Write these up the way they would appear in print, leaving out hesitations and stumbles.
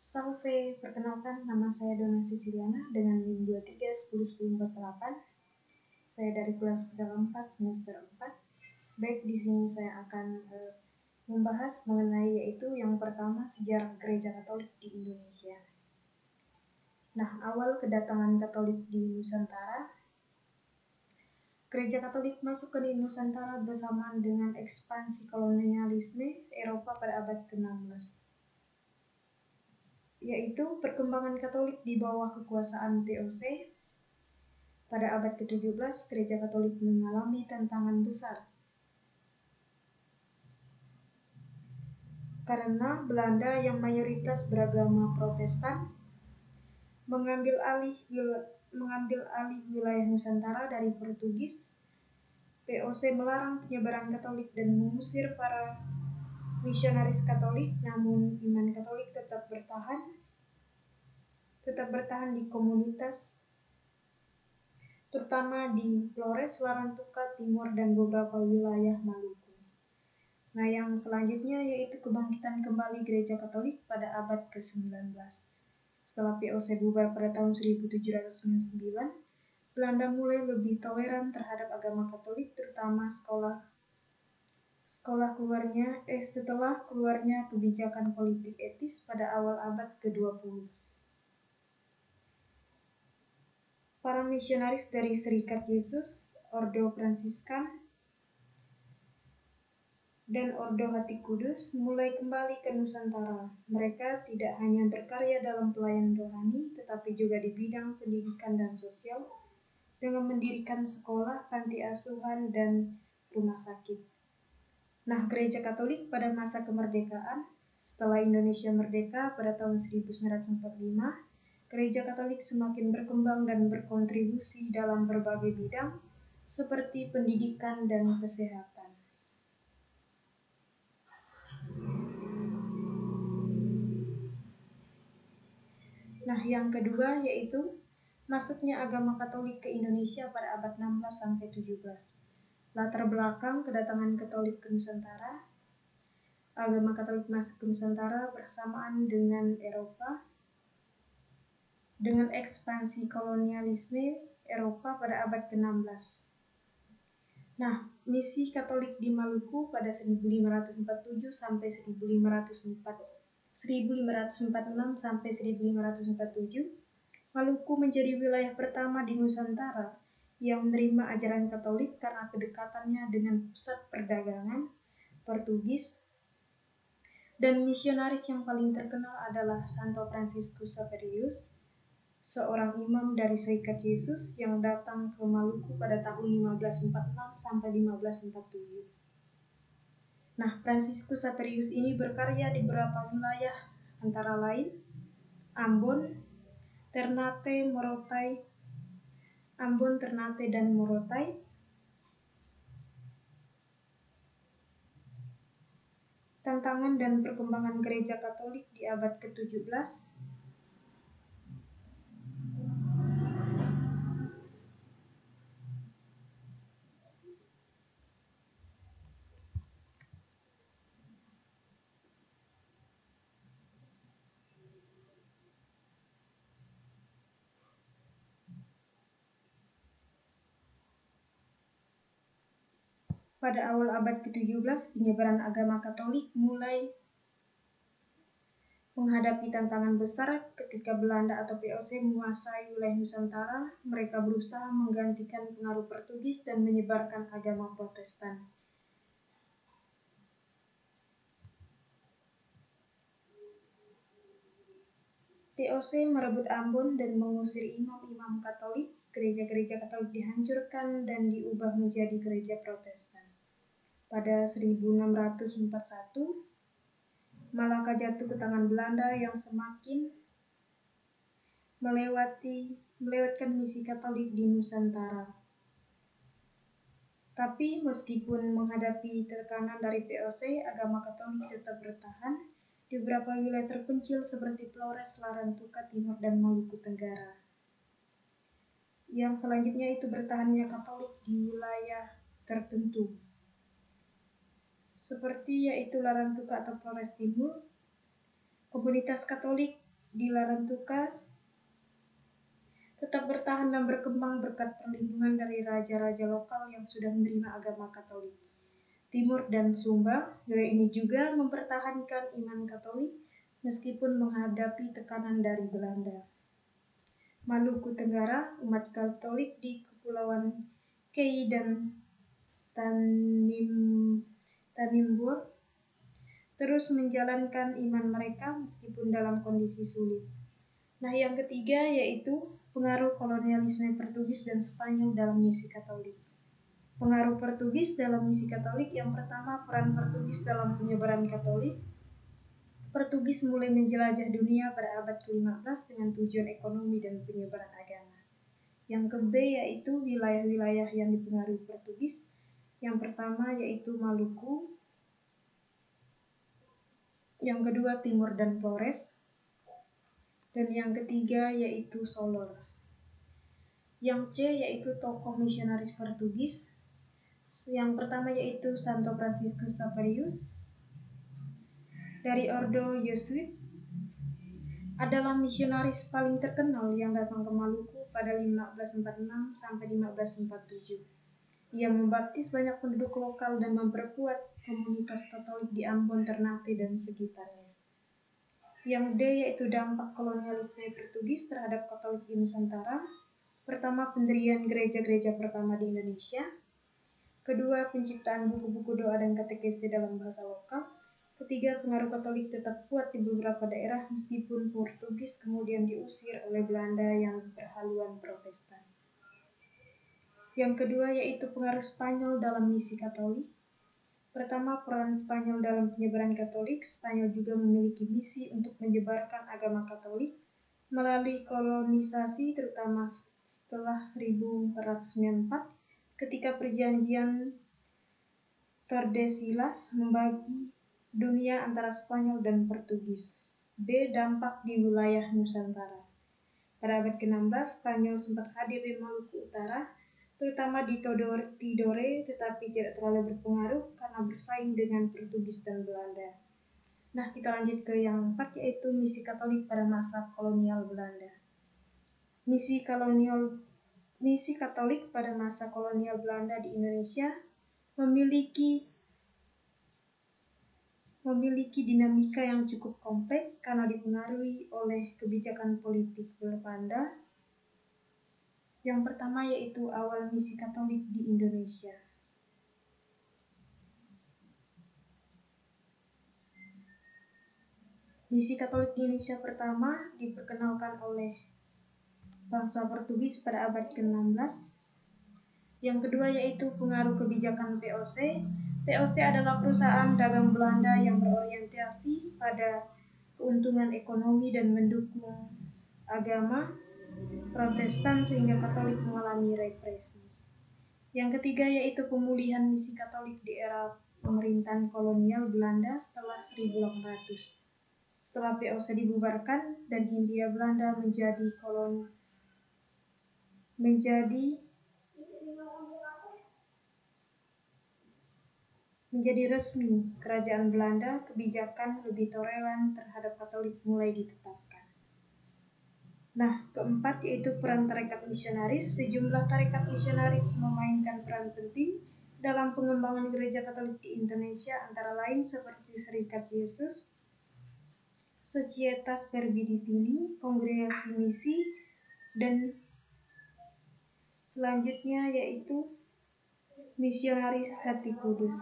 Salve, perkenalkan nama saya Dona Siciliana dengan NIM 23101048. Saya dari kelas Kedal 4 semester 4. Baik, di sini saya akan membahas mengenai yaitu yang pertama sejarah Gereja Katolik di Indonesia. Nah, awal kedatangan Katolik di Nusantara. Gereja Katolik masuk ke Nusantara bersamaan dengan ekspansi kolonialisme Eropa pada abad ke-16. Yaitu perkembangan Katolik di bawah kekuasaan VOC. Pada abad ke-17, Gereja Katolik mengalami tantangan besar. Karena Belanda yang mayoritas beragama Protestan mengambil alih wilayah Nusantara dari Portugis, VOC melarang penyebaran Katolik dan mengusir para misionaris Katolik, namun iman Katolik tetap bertahan di komunitas, terutama di Flores, Larantuka, Timur, dan beberapa wilayah Maluku. Nah, yang selanjutnya yaitu kebangkitan kembali Gereja Katolik pada abad ke-19. Setelah VOC bubar pada tahun 1799, Belanda mulai lebih toleran terhadap agama Katolik, terutama setelah keluarnya kebijakan politik etis pada awal abad ke-20. Para misionaris dari Serikat Yesus, Ordo Fransiskan, dan Ordo Hati Kudus mulai kembali ke Nusantara. Mereka tidak hanya berkarya dalam pelayanan rohani, tetapi juga di bidang pendidikan dan sosial, dengan mendirikan sekolah, panti asuhan, dan rumah sakit. Nah, Gereja Katolik pada masa kemerdekaan, setelah Indonesia merdeka pada tahun 1945, Gereja Katolik semakin berkembang dan berkontribusi dalam berbagai bidang, seperti pendidikan dan kesehatan. Nah, yang kedua yaitu masuknya agama Katolik ke Indonesia pada abad 16-17. Latar belakang kedatangan Katolik ke Nusantara. Agama Katolik masuk ke Nusantara bersamaan dengan Eropa, dengan ekspansi kolonialisme Eropa pada abad ke-16. Nah, misi Katolik di Maluku pada 1547 sampai 1546 sampai 1547, Maluku menjadi wilayah pertama di Nusantara yang menerima ajaran Katolik karena kedekatannya dengan pusat perdagangan Portugis, dan misionaris yang paling terkenal adalah Santo Franciscus Xaverius, seorang imam dari Serikat Yesus yang datang ke Maluku pada tahun 1546 sampai 1547. Nah, Franciscus Xaverius ini berkarya di beberapa wilayah, antara lain Ambon, Ternate, dan Morotai. Tantangan dan perkembangan Gereja Katolik di abad ke-17. Pada awal abad ke-17, penyebaran agama Katolik mulai menghadapi tantangan besar ketika Belanda atau VOC menguasai wilayah Nusantara. Mereka berusaha menggantikan pengaruh Portugis dan menyebarkan agama Protestan. VOC merebut Ambon dan mengusir imam-imam Katolik. Gereja-gereja Katolik dihancurkan dan diubah menjadi gereja Protestan. Pada 1641, Malaka jatuh ke tangan Belanda yang semakin melewatkan misi Katolik di Nusantara. Tapi meskipun menghadapi tekanan dari VOC, agama Katolik tetap bertahan di beberapa wilayah terpencil seperti Flores, Larantuka, Timur, dan Maluku Tenggara. Yang selanjutnya itu bertahannya Katolik di wilayah tertentu, seperti yaitu Larantuka atau Flores Timur. Komunitas Katolik di Larantuka tetap bertahan dan berkembang berkat perlindungan dari raja-raja lokal yang sudah menerima agama Katolik. Timur dan Sumba, wilayah ini juga mempertahankan iman Katolik meskipun menghadapi tekanan dari Belanda. Maluku Tenggara, umat Katolik di Kepulauan Kei dan Tanimbur terus menjalankan iman mereka meskipun dalam kondisi sulit. Nah, yang ketiga yaitu pengaruh kolonialisme Portugis dan Spanyol dalam misi Katolik. Pengaruh Portugis dalam misi Katolik, yang pertama peran Portugis dalam penyebaran Katolik. Portugis mulai menjelajah dunia pada abad ke-15 dengan tujuan ekonomi dan penyebaran agama. Yang ke-B yaitu wilayah-wilayah yang dipengaruhi Portugis. Yang pertama yaitu Maluku. Yang kedua Timur dan Flores. Dan yang ketiga yaitu Solor. Yang C yaitu tokoh misionaris Portugis. Yang pertama yaitu Santo Franciscus Xaverius dari Ordo Jesuit, adalah misionaris paling terkenal yang datang ke Maluku pada 1546 sampai 1547. Ia membaptis banyak penduduk lokal dan memperkuat komunitas Katolik di Ambon, Ternate, dan sekitarnya. Yang D yaitu dampak kolonialisme Portugis terhadap Katolik di Nusantara. Pertama, pendirian gereja-gereja pertama di Indonesia. Kedua, penciptaan buku-buku doa dan katekese dalam bahasa lokal. Ketiga, pengaruh Katolik tetap kuat di beberapa daerah meskipun Portugis kemudian diusir oleh Belanda yang berhaluan Protestan. Yang kedua yaitu pengaruh Spanyol dalam misi Katolik. Pertama, peran Spanyol dalam penyebaran Katolik. Spanyol juga memiliki misi untuk menyebarkan agama Katolik melalui kolonisasi, terutama setelah 1494 ketika perjanjian Tordesillas membagi dunia antara Spanyol dan Portugis. B. Dampak di wilayah Nusantara. Pada abad ke-16, Spanyol sempat hadir di Maluku Utara, terutama di Tidore, tetapi tidak terlalu berpengaruh karena bersaing dengan Portugis dan Belanda. Nah, kita lanjut ke yang 4, yaitu misi Katolik pada masa kolonial Belanda. Misi Katolik pada masa kolonial Belanda di Indonesia memiliki dinamika yang cukup kompleks karena dipengaruhi oleh kebijakan politik Belanda. Yang pertama yaitu awal misi Katolik di Indonesia. Misi Katolik di Indonesia pertama diperkenalkan oleh bangsa Portugis pada abad ke-16. Yang kedua yaitu pengaruh kebijakan VOC. VOC adalah perusahaan dagang Belanda yang berorientasi pada keuntungan ekonomi dan mendukung agama Protestan sehingga Katolik mengalami represi. Yang ketiga yaitu pemulihan misi Katolik di era pemerintahan kolonial Belanda setelah 1800. Setelah VOC dibubarkan dan Hindia Belanda menjadi resmi kerajaan Belanda, kebijakan lebih toleran terhadap Katolik mulai ditetapkan. Nah, keempat yaitu peran tarekat misionaris. Sejumlah tarekat misionaris memainkan peran penting dalam pengembangan gereja Katolik di Indonesia, antara lain seperti Serikat Yesus, Societas Verbi Divini, Kongregasi Misi, dan selanjutnya yaitu Misionaris Hati Kudus.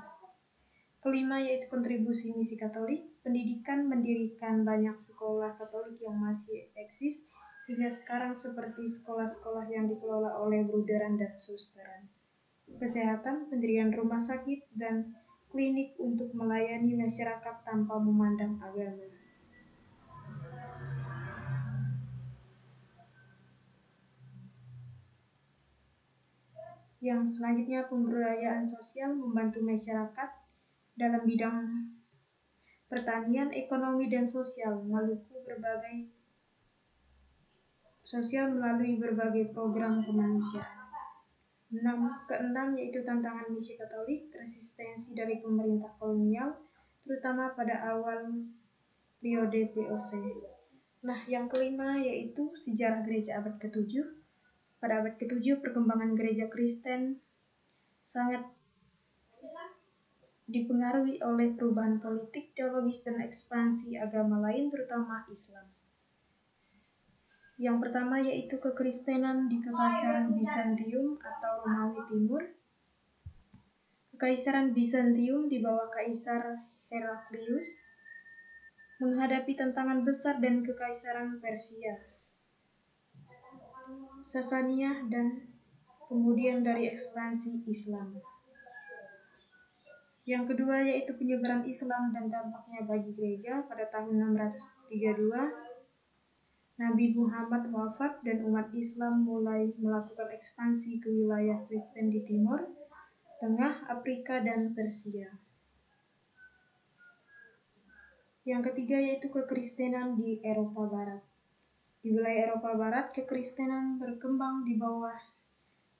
Kelima yaitu kontribusi misi Katolik. Pendidikan, mendirikan banyak sekolah Katolik yang masih eksis hingga sekarang seperti sekolah-sekolah yang dikelola oleh Bruderan dan Susteran. Kesehatan, pendirian rumah sakit dan klinik untuk melayani masyarakat tanpa memandang agama. Yang selanjutnya pemberdayaan sosial, membantu masyarakat dalam bidang pertanian, ekonomi, dan sosial. Maluku melalui berbagai program kemanusiaan. Keenam yaitu tantangan misi Katolik, resistensi dari pemerintah kolonial, terutama pada awal periode VOC. Nah, yang kelima yaitu sejarah gereja abad ke-7. Pada abad ke-7, perkembangan gereja Kristen sangat dipengaruhi oleh perubahan politik, teologis, dan ekspansi agama lain, terutama Islam. Yang pertama yaitu kekristenan di Kekaisaran Bizantium atau Romawi Timur. Kekaisaran Bizantium di bawah Kaisar Heraklius menghadapi tantangan besar dan Kekaisaran Persia, Sasania, dan kemudian dari ekspansi Islam. Yang kedua yaitu penyebaran Islam dan dampaknya bagi gereja. Pada tahun 632, Nabi Muhammad wafat dan umat Islam mulai melakukan ekspansi ke wilayah Kristen di Timur Tengah, Afrika, dan Persia. Yang ketiga yaitu kekristenan di Eropa Barat. Di wilayah Eropa Barat, kekristenan berkembang di bawah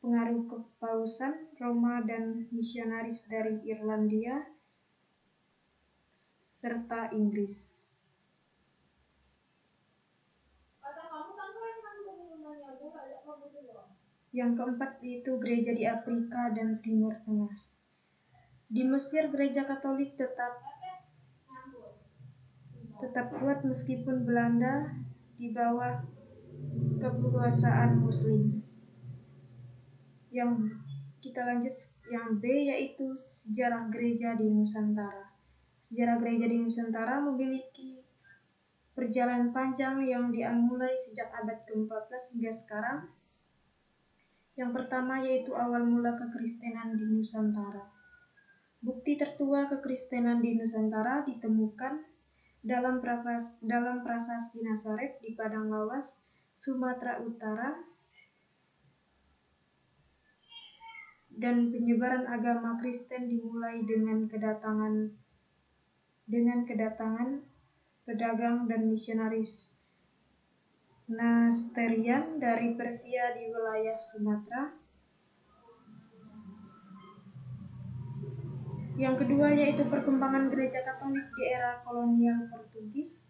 pengaruh kepausan Roma dan misionaris dari Irlandia serta Inggris. Yang keempat yaitu gereja di Afrika dan Timur Tengah. Di Mesir, gereja Katolik tetap kuat meskipun Belanda di bawah kekuasaan Muslim. Yang kita lanjut yang B yaitu sejarah gereja di Nusantara. Sejarah gereja di Nusantara memiliki perjalanan panjang yang dimulai sejak abad ke-14 hingga sekarang. Yang pertama yaitu awal mula kekristenan di Nusantara. Bukti tertua kekristenan di Nusantara ditemukan dalam prasasti Nazaret di Padang Lawas, Sumatera Utara, dan penyebaran agama Kristen dimulai dengan kedatangan pedagang dan misionaris Nasterian dari Persia di wilayah Sumatera. Yang kedua yaitu perkembangan gereja Katolik di era kolonial Portugis.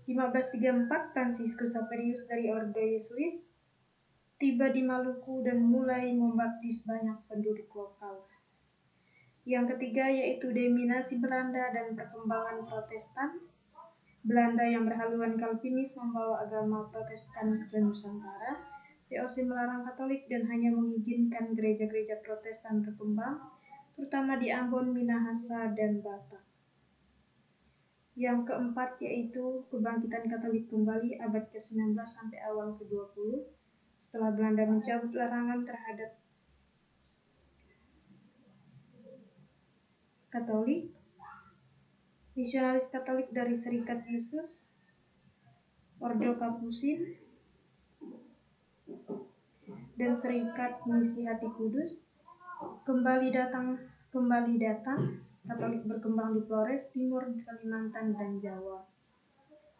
1534, Fransiskus Xaverius dari Orde Yesuit tiba di Maluku dan mulai membaptis banyak penduduk lokal. Yang ketiga yaitu dominasi Belanda dan perkembangan Protestan. Belanda yang berhaluan Kalvinis membawa agama Protestan ke Nusantara. VOC melarang Katolik dan hanya mengizinkan gereja-gereja Protestan berkembang, terutama di Ambon, Minahasa, dan Batak. Yang keempat yaitu kebangkitan Katolik kembali abad ke-19 sampai awal ke-20 setelah Belanda mencabut larangan terhadap Katolik. Misionaris Katolik dari Serikat Yesus, Ordo Kapusin, dan Serikat Misi Hati Kudus kembali datang. Katolik berkembang di Flores, Timur, Kalimantan, dan Jawa.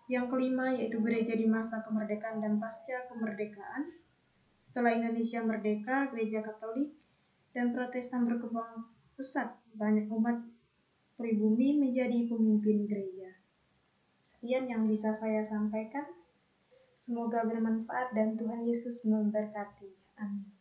Yang kelima yaitu gereja di masa kemerdekaan dan pasca kemerdekaan. Setelah Indonesia merdeka, gereja Katolik dan Protestan berkembang pesat. Banyak umat pribumi menjadi pemimpin gereja. Sekian yang bisa saya sampaikan. Semoga bermanfaat dan Tuhan Yesus memberkati. Amin.